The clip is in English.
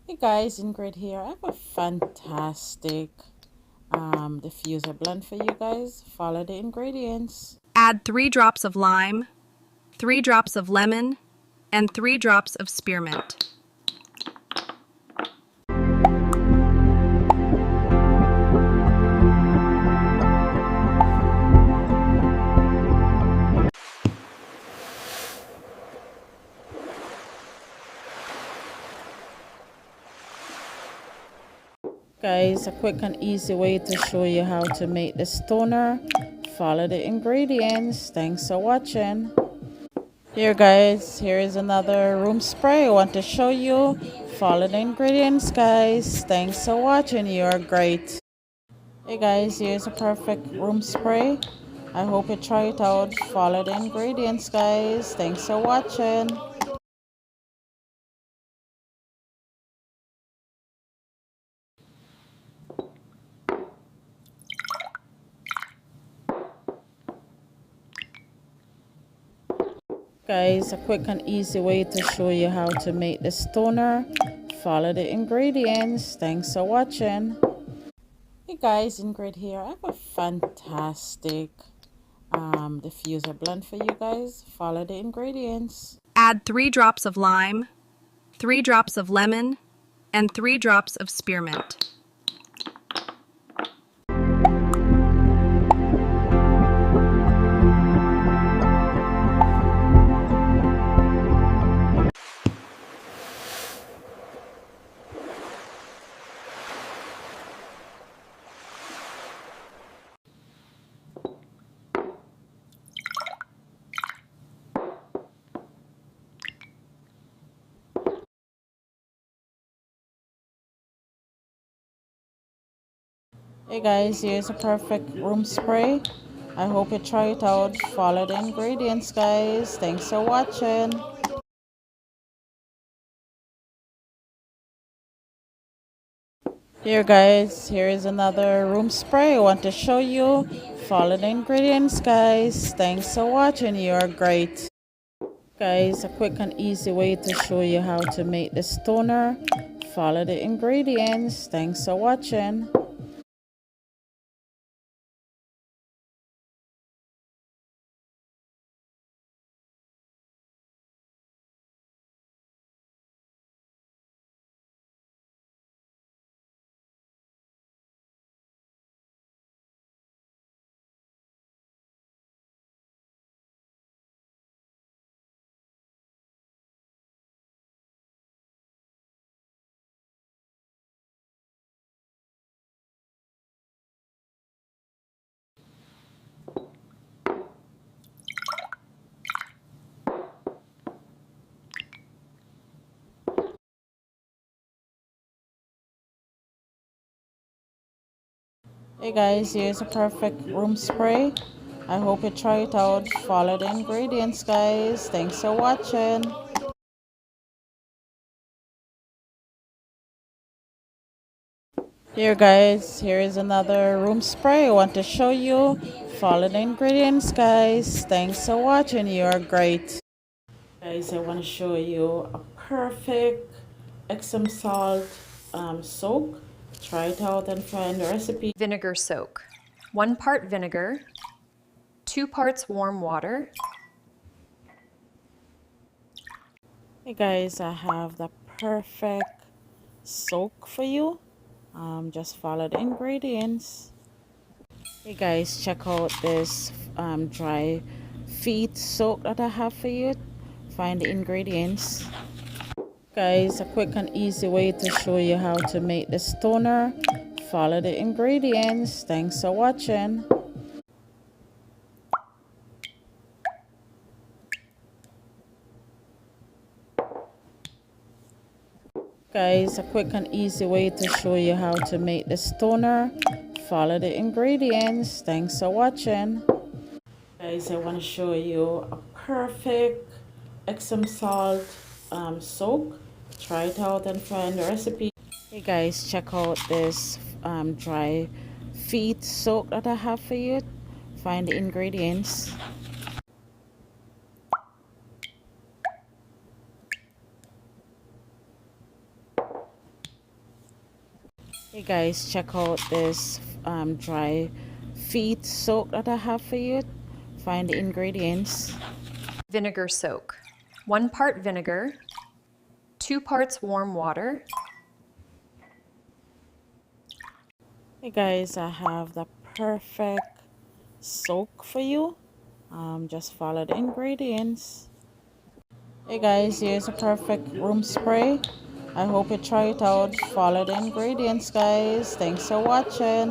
Hey guys, Ingrid here. I have a fantastic diffuser blend for you guys. Follow the ingredients. Add 3 drops of lime, 3 drops of lemon, and 3 drops of spearmint. Guys, a quick and easy way to show you how to make this toner. Follow the ingredients. Thanks for watching. Here guys, here is another room spray I want to show you. Follow the ingredients guys. Thanks for watching. You're great. Hey guys, here's a perfect room spray. I hope you try it out. Follow the ingredients guys. Thanks for watching. Guys, a quick and easy way to show you how to make this toner. Follow the ingredients. Thanks for watching. Hey guys, Ingrid here. I have a fantastic diffuser blend for you guys. Follow the ingredients. Add 3 drops of lime, 3 drops of lemon, and 3 drops of spearmint. Hey guys, here's a perfect room spray. I hope you try it out. Follow the ingredients guys. Thanks for watching. Here guys, here is another room spray I want to show you. Follow the ingredients guys. Thanks for watching. You're great. Guys, a quick and easy way to show you how to make this toner. Follow the ingredients. Thanks for watching. Hey guys, here's a perfect room spray. I hope you try it out. Follow the ingredients guys. Thanks for watching. Here guys, here is another room spray I want to show you. Follow the ingredients guys. Thanks for watching. You're great. Guys, I want to show you a perfect Epsom salt soak. Try it out and find the recipe. Vinegar soak. 1 part vinegar, 2 parts warm water. Hey guys, I have the perfect soak for you. Just follow the ingredients. Hey guys, check out this dry feet soak that I have for you. Find the ingredients. Guys, a quick and easy way to show you how to make this toner. Follow the ingredients. Thanks for watching. Guys, a quick and easy way to show you how to make this toner. Follow the ingredients. Thanks for watching. Guys, I want to show you a perfect Epsom salt soak. Try it out and find the recipe. Hey guys, check out this dry feet soak that I have for you. Find the ingredients. Hey guys, check out this dry feet soak that I have for you. Find the ingredients. Vinegar soak. 1 part vinegar, 2 parts warm water. Hey guys, I have the perfect soak for you. Just follow the ingredients. Hey guys, here's a perfect room spray. I hope you try it out. Follow the ingredients, guys. Thanks for watching.